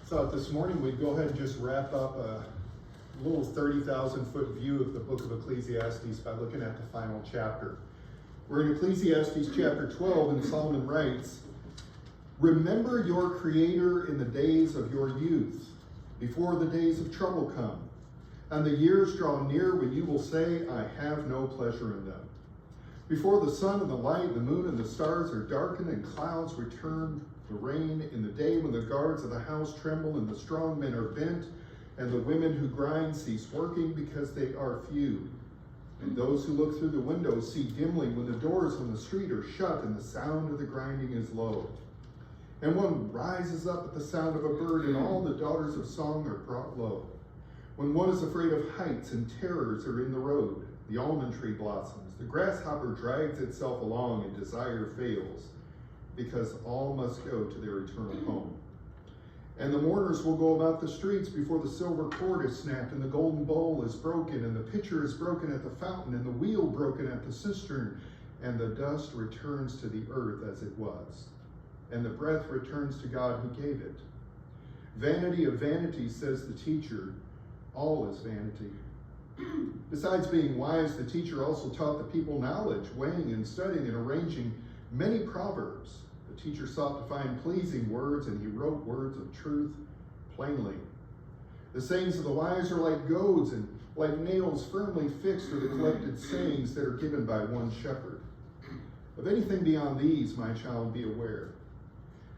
Thought this morning we'd go ahead and just wrap up a little 30,000-foot view of the book of Ecclesiastes by looking at the final chapter. We're in Ecclesiastes chapter 12, and Solomon writes, "Remember your Creator in the days of your youth, before the days of trouble come, and the years draw near when you will say, I have no pleasure in them. Before the sun and the light, the moon and the stars are darkened, and clouds return the rain, in the day when the guards of the house tremble, and the strong men are bent, and the women who grind cease working because they are few. And those who look through the windows see dimly when the doors on the street are shut, and the sound of the grinding is low. And one rises up at the sound of a bird, and all the daughters of song are brought low. When one is afraid of heights, and terrors are in the road, the almond tree blossoms, the grasshopper drags itself along, and desire fails, because all must go to their eternal home. And the mourners will go about the streets before the silver cord is snapped, and the golden bowl is broken, and the pitcher is broken at the fountain, and the wheel broken at the cistern, and the dust returns to the earth as it was, and the breath returns to God who gave it. Vanity of vanities, says the teacher, all is vanity. Besides being wise, the teacher also taught the people knowledge, weighing and studying and arranging many proverbs. The teacher sought to find pleasing words, and he wrote words of truth plainly. The sayings of the wise are like goads, and like nails firmly fixed are the collected sayings that are given by one shepherd. Of anything beyond these, my child, be aware.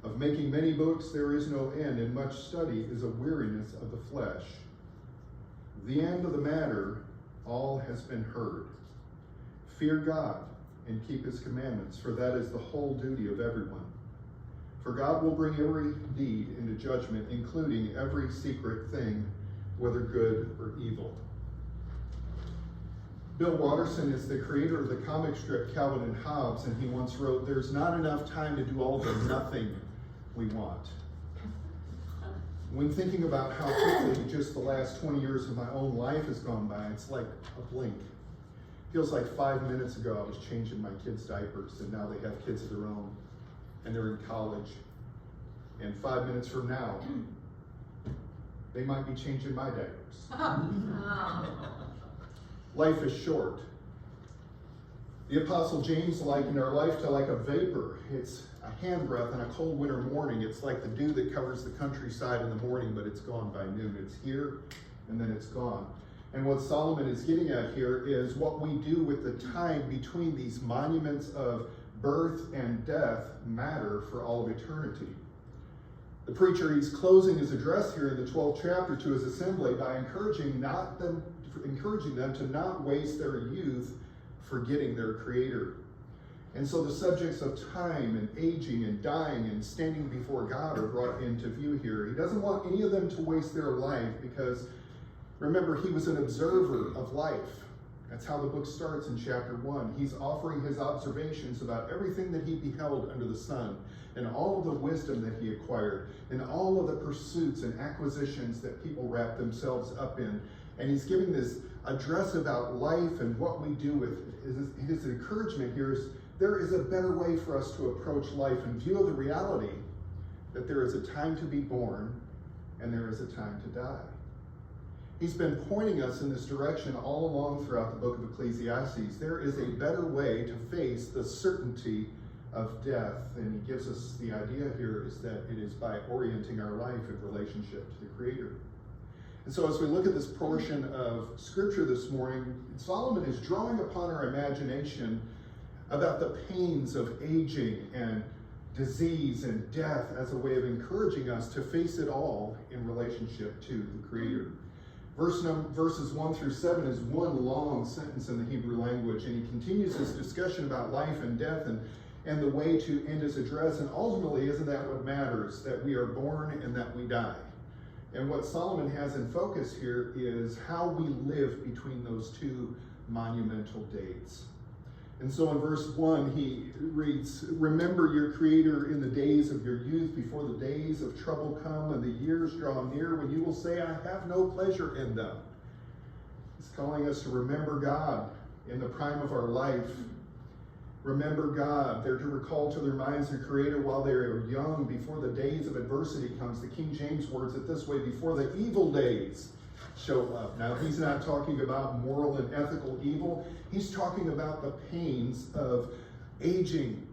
Of making many books there is no end, and much study is a weariness of the flesh. The end of the matter, all has been heard. Fear God and keep his commandments, for that is the whole duty of everyone. For God will bring every deed into judgment, including every secret thing, whether good or evil." Bill Watterson is the creator of the comic strip Calvin and Hobbes, and he once wrote, "There's not enough time to do all the nothing we want." When thinking about how quickly just the last 20 years of my own life has gone by, it's like a blink. Feels like 5 minutes ago I was changing my kids' diapers, and now they have kids of their own, and they're in college. And 5 minutes from now, they might be changing my diapers. Life is short. The Apostle James likened our life to like a vapor. It's a handbreath on a cold winter morning. It's like the dew that covers the countryside in the morning, but it's gone by noon. It's here, and then it's gone. And what Solomon is getting at here is what we do with the time between these monuments of birth and death matter for all of eternity. The preacher, he's closing his address here in the 12th chapter to his assembly by encouraging them to not waste their youth forgetting their Creator. And so the subjects of time and aging and dying and standing before God are brought into view here. He doesn't want any of them to waste their life because, remember, he was an observer of life. That's how the book starts in chapter 1. He's offering his observations about everything that he beheld under the sun, and all of the wisdom that he acquired, and all of the pursuits and acquisitions that people wrap themselves up in. And he's giving this address about life and what we do with it. His encouragement here is there is a better way for us to approach life in view of the reality that there is a time to be born and there is a time to die. He's been pointing us in this direction all along throughout the book of Ecclesiastes. There is a better way to face the certainty of death, and he gives us the idea here is that it is by orienting our life in relationship to the Creator. And so as we look at this portion of Scripture this morning, Solomon is drawing upon our imagination about the pains of aging and disease and death as a way of encouraging us to face it all in relationship to the Creator. Verses 1 through 7 is one long sentence in the Hebrew language, and he continues his discussion about life and death and the way to end his address. And ultimately, isn't that what matters? That we are born and that we die. And what Solomon has in focus here is how we live between those two monumental dates. And so in verse 1, he reads, "Remember your Creator in the days of your youth, before the days of trouble come and the years draw near, when you will say, I have no pleasure in them." He's calling us to remember God in the prime of our life Remember God. They're to recall to their minds their Creator while they are young, before the days of adversity comes. The King James words it this way: before the evil days show up. Now, he's not talking about moral and ethical evil. He's talking about the pains of aging,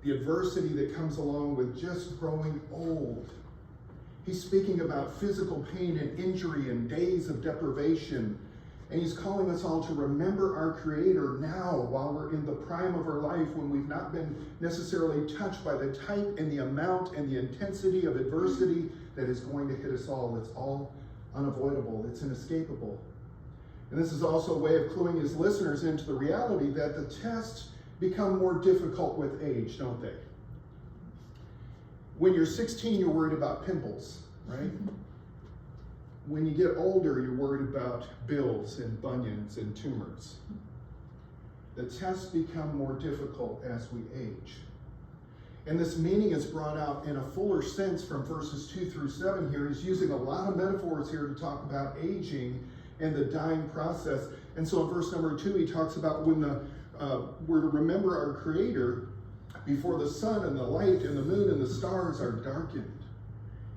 the adversity that comes along with just growing old. He's speaking about physical pain and injury and days of deprivation. And he's calling us all to remember our Creator now, while we're in the prime of our life, when we've not been necessarily touched by the type and the amount and the intensity of adversity that is going to hit us all. It's all unavoidable. It's inescapable. And this is also a way of cluing his listeners into the reality that the tests become more difficult with age, don't they? When you're 16, you're worried about pimples, right? When you get older, you're worried about bills and bunions and tumors. The tests become more difficult as we age. And this meaning is brought out in a fuller sense from verses 2 through 7 here. He's using a lot of metaphors here to talk about aging and the dying process. And so in verse number 2, he talks about when we're to remember our Creator before the sun and the light and the moon and the stars are darkened,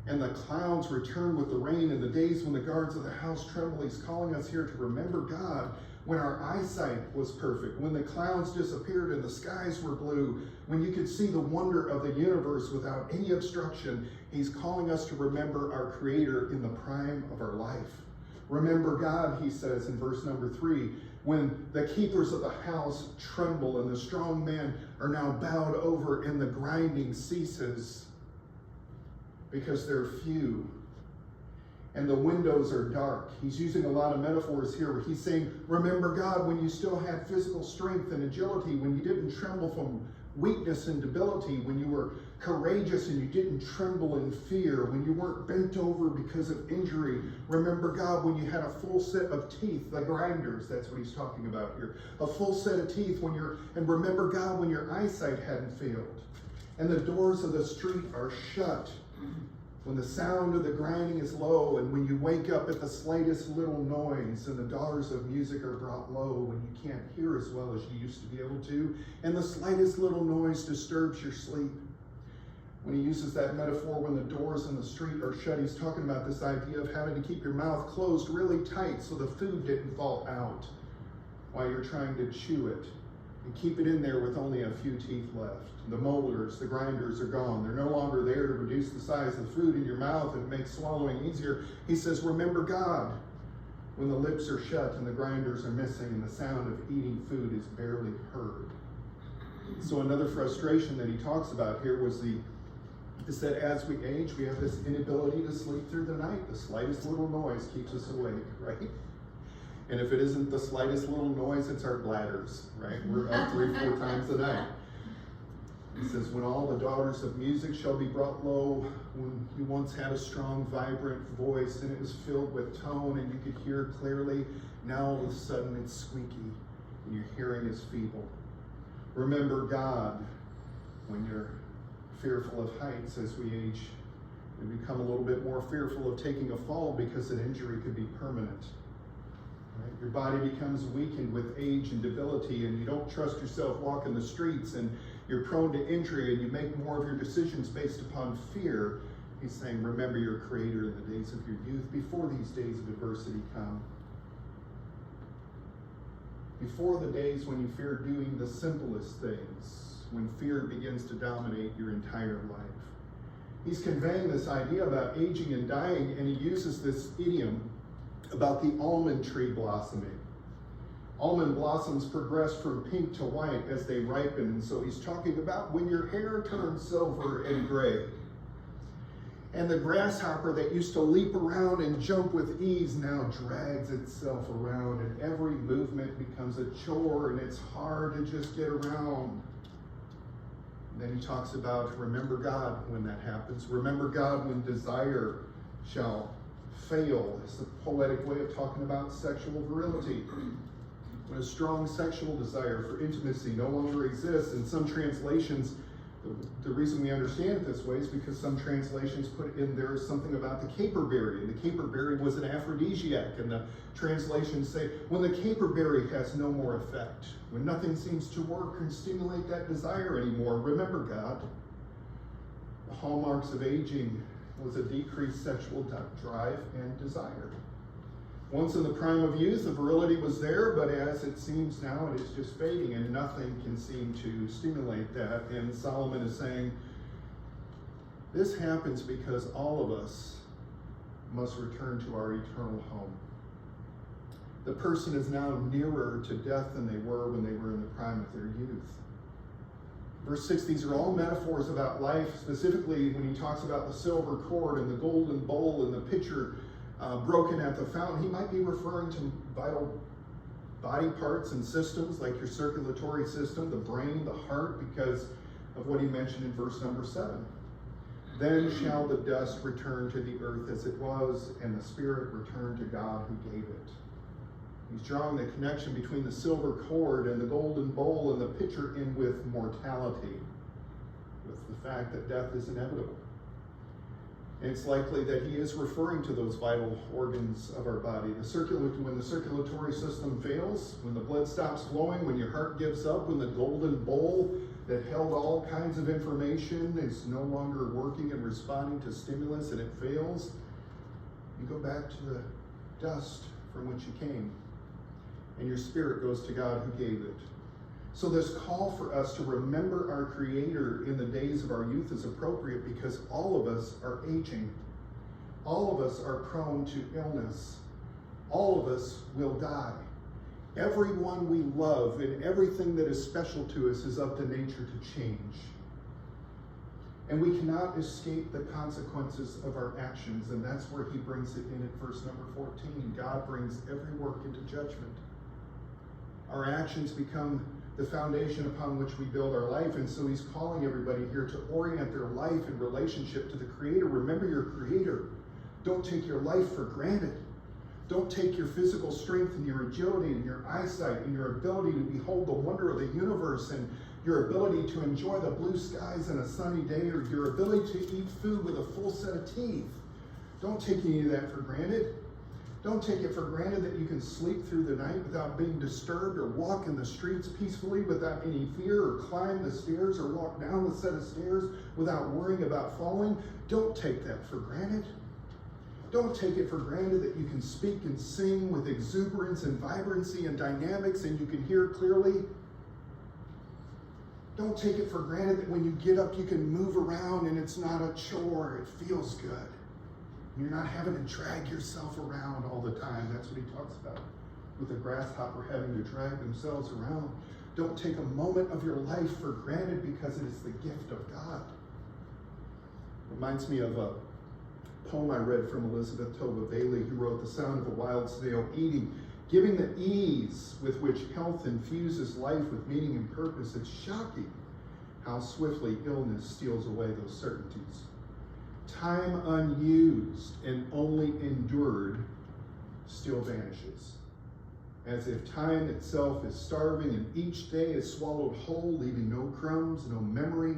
and the clouds return with the rain, and the days when the guards of the house tremble. He's calling us here to remember God when our eyesight was perfect, when the clouds disappeared and the skies were blue, when you could see the wonder of the universe without any obstruction. He's calling us to remember our Creator in the prime of our life. Remember God, he says in verse number 3, when the keepers of the house tremble and the strong men are now bowed over and the grinding ceases, because they're few and the windows are dark. He's using a lot of metaphors here where he's saying, remember God when you still had physical strength and agility, when you didn't tremble from weakness and debility, when you were courageous and you didn't tremble in fear, when you weren't bent over because of injury. Remember God when you had a full set of teeth, the grinders, that's what he's talking about here. A full set of teeth and remember God when your eyesight hadn't failed and the doors of the street are shut, when the sound of the grinding is low, and when you wake up at the slightest little noise and the dollars of music are brought low, when you can't hear as well as you used to be able to, and the slightest little noise disturbs your sleep. When he uses that metaphor, when the doors in the street are shut, he's talking about this idea of having to keep your mouth closed really tight so the food didn't fall out while you're trying to chew it, and keep it in there with only a few teeth left. The molars, the grinders are gone. They're no longer there to reduce the size of the food in your mouth and make swallowing easier. He says, remember God when the lips are shut and the grinders are missing and the sound of eating food is barely heard. So another frustration that he talks about here is that as we age, we have this inability to sleep through the night. The slightest little noise keeps us awake, right? And if it isn't the slightest little noise, it's our bladders, right? We're up 3-4 times a night. He says, when all the daughters of music shall be brought low, when you once had a strong, vibrant voice and it was filled with tone and you could hear clearly, now all of a sudden it's squeaky and your hearing is feeble. Remember God when you're fearful of heights. As we age, we become a little bit more fearful of taking a fall because an injury could be permanent. Right? Your body becomes weakened with age and debility, and you don't trust yourself walking the streets, and you're prone to injury, and you make more of your decisions based upon fear. He's saying, remember your Creator in the days of your youth, before these days of adversity come. Before the days when you fear doing the simplest things, when fear begins to dominate your entire life. He's conveying this idea about aging and dying, and he uses this idiom about the almond tree blossoming. Almond blossoms progress from pink to white as they ripen, and so he's talking about when your hair turns silver and gray. And the grasshopper that used to leap around and jump with ease now drags itself around, and every movement becomes a chore, and it's hard to just get around. And then he talks about remember God when that happens. Remember God when desire shall fail. It's a poetic way of talking about sexual virility. When a strong sexual desire for intimacy no longer exists. In some translations, The reason we understand it this way is because some translations put in there something about the caperberry, and the caperberry was an aphrodisiac, and the translations say, when the caperberry has no more effect, when nothing seems to work and stimulate that desire anymore, remember God. The hallmarks of aging was a decreased sexual drive and desire. Once in the prime of youth, the virility was there, but as it seems now, it is just fading, and nothing can seem to stimulate that. And Solomon is saying, this happens because all of us must return to our eternal home. The person is now nearer to death than they were when they were in the prime of their youth. Verse 6, these are all metaphors about life, specifically when he talks about the silver cord and the golden bowl and the pitcher broken at the fountain. He might be referring to vital body parts and systems like your circulatory system, the brain, the heart, because of what he mentioned in verse number 7. Then shall the dust return to the earth as it was, and the spirit return to God who gave it. He's drawing the connection between the silver cord and the golden bowl and the pitcher in with mortality, with the fact that death is inevitable. And it's likely that he is referring to those vital organs of our body. When the circulatory system fails, when the blood stops flowing, when your heart gives up, when the golden bowl that held all kinds of information is no longer working and responding to stimulus and it fails, you go back to the dust from which you came. And your spirit goes to God who gave it. So this call for us to remember our Creator in the days of our youth is appropriate because all of us are aging. All of us are prone to illness. All of us will die. Everyone we love and everything that is special to us is of the nature to change. And we cannot escape the consequences of our actions, and that's where he brings it in at verse number 14. God brings every work into judgment. Our actions become the foundation upon which we build our life. And so he's calling everybody here to orient their life in relationship to the Creator. Remember your Creator. Don't take your life for granted. Don't take your physical strength and your agility and your eyesight and your ability to behold the wonder of the universe and your ability to enjoy the blue skies on a sunny day or your ability to eat food with a full set of teeth. Don't take any of that for granted. Don't take it for granted that you can sleep through the night without being disturbed or walk in the streets peacefully without any fear or climb the stairs or walk down the set of stairs without worrying about falling. Don't take that for granted. Don't take it for granted that you can speak and sing with exuberance and vibrancy and dynamics and you can hear clearly. Don't take it for granted that when you get up you can move around and it's not a chore, it feels good. You're not having to drag yourself around all the time. That's what he talks about with the grasshopper having to drag themselves around. Don't take a moment of your life for granted because it is the gift of God. Reminds me of a poem I read from Elizabeth Toba Bailey, who wrote The Sound of a Wild Snail Eating. Giving the ease with which health infuses life with meaning and purpose, it's shocking how swiftly illness steals away those certainties. Time unused and only endured still vanishes, as if time itself is starving and each day is swallowed whole, leaving no crumbs, no memory,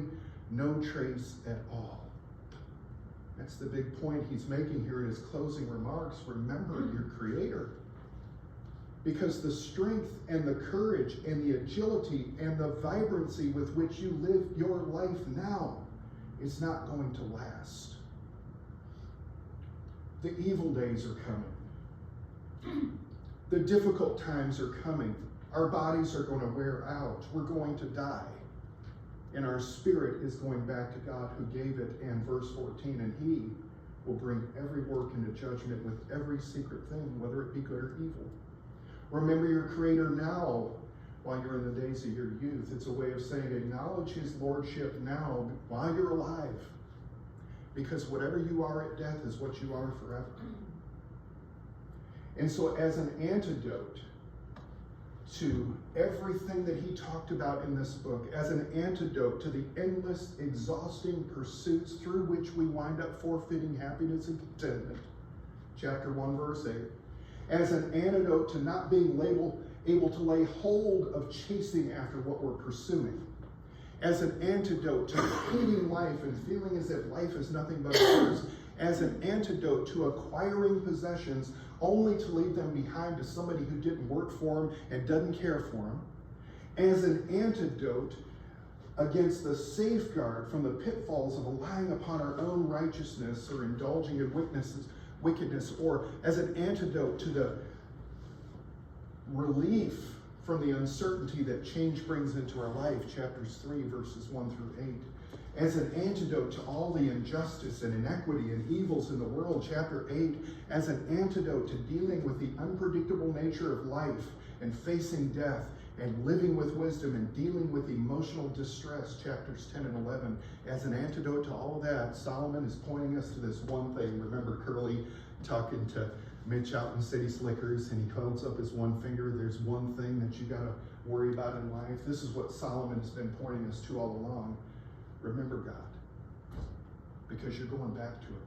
no trace at all. That's the big point he's making here in his closing remarks. Remember your Creator. Because the strength and the courage and the agility and the vibrancy with which you live your life now is not going to last. The evil days are coming. The difficult times are coming. Our bodies are going to wear out. We're going to die. And our spirit is going back to God who gave it. And verse 14, and he will bring every work into judgment with every secret thing, whether it be good or evil. Remember your Creator now while you're in the days of your youth. It's a way of saying acknowledge his lordship now while you're alive. Because whatever you are at death is what you are forever. And so as an antidote to everything that he talked about in this book, as an antidote to the endless, exhausting pursuits through which we wind up forfeiting happiness and contentment, chapter 1, verse 8, as an antidote to not being able to lay hold of chasing after what we're pursuing, as an antidote to hating life and feeling as if life is nothing but ours, as an antidote to acquiring possessions only to leave them behind to somebody who didn't work for them and doesn't care for them, as an antidote against the safeguard from the pitfalls of relying upon our own righteousness or indulging in wickedness, or as an antidote to the relief from the uncertainty that change brings into our life, chapters 3, verses 1 through 8. As an antidote to all the injustice and inequity and evils in the world, chapter 8. As an antidote to dealing with the unpredictable nature of life and facing death and living with wisdom and dealing with emotional distress, chapters 10 and 11. As an antidote to all of that, Solomon is pointing us to this one thing. Remember Curly talking to Mitch out in City Slickers, and he holds up his one finger. There's one thing that you got to worry about in life. This is what Solomon has been pointing us to all along. Remember God, because you're going back to him.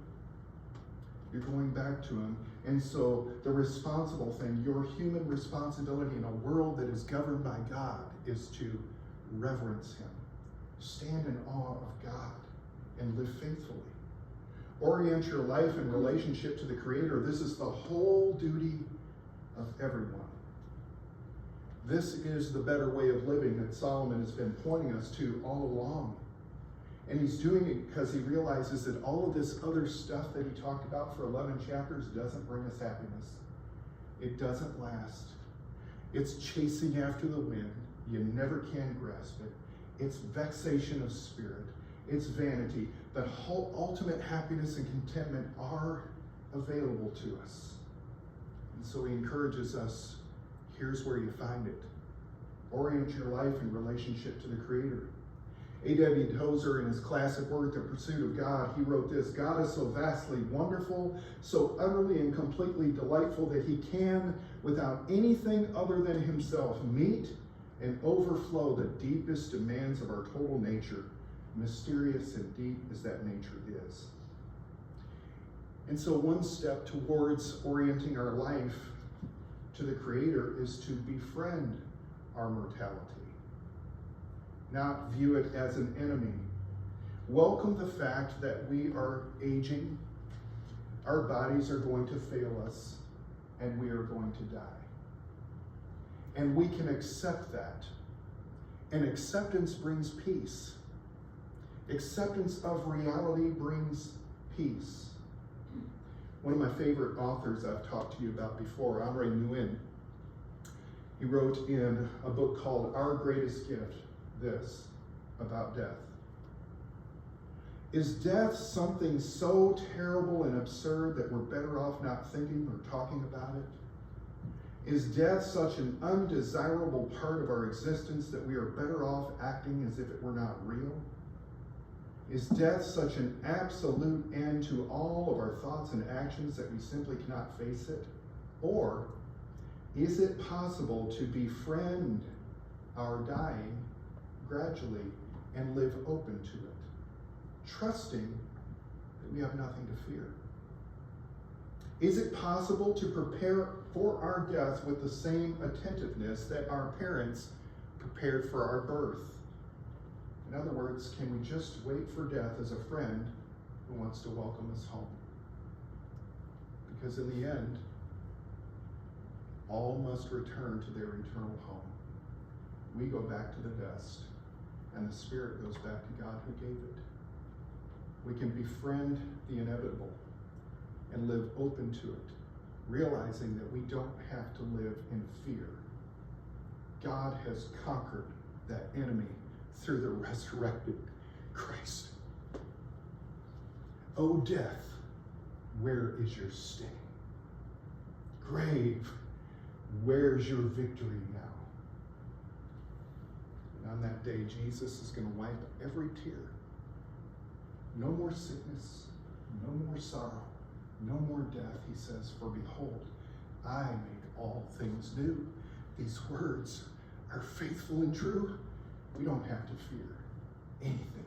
You're going back to him. And so the responsible thing, your human responsibility in a world that is governed by God, is to reverence him. Stand in awe of God and live faithfully. Orient your life and relationship to the Creator. This is the whole duty of everyone. This is the better way of living that Solomon has been pointing us to all along. And he's doing it because he realizes that all of this other stuff that he talked about for 11 chapters doesn't bring us happiness. It doesn't last. It's chasing after the wind. You never can grasp it. It's vexation of spirit. It's vanity. But ultimate happiness and contentment are available to us. And so he encourages us, here's where you find it. Orient your life in relationship to the Creator. A.W. Tozer, in his classic work, The Pursuit of God, he wrote this: God is so vastly wonderful, so utterly and completely delightful that he can, without anything other than himself, meet and overflow the deepest demands of our total nature, mysterious and deep as that nature is. And so one step towards orienting our life to the Creator is to befriend our mortality. Not view it as an enemy. Welcome the fact that we are aging, our bodies are going to fail us, and we are going to die. And we can accept that. And acceptance brings peace. Acceptance of reality brings peace. One of my favorite authors I've talked to you about before, Henri Nguyen, he wrote in a book called Our Greatest Gift this about death. Is death something so terrible and absurd that we're better off not thinking or talking about it? Is death such an undesirable part of our existence that we are better off acting as if it were not real? Is death such an absolute end to all of our thoughts and actions that we simply cannot face it? Or is it possible to befriend our dying gradually and live open to it, trusting that we have nothing to fear? Is it possible to prepare for our death with the same attentiveness that our parents prepared for our birth? In other words, can we just wait for death as a friend who wants to welcome us home? Because in the end, all must return to their eternal home. We go back to the dust, and the spirit goes back to God who gave it. We can befriend the inevitable and live open to it, realizing that we don't have to live in fear. God has conquered that enemy through the resurrected Christ. O death, where is your sting? Grave, where's your victory now? And on that day, Jesus is going to wipe every tear. No more sickness, no more sorrow, no more death, he says, for behold, I make all things new. These words are faithful and true. We don't have to fear anything.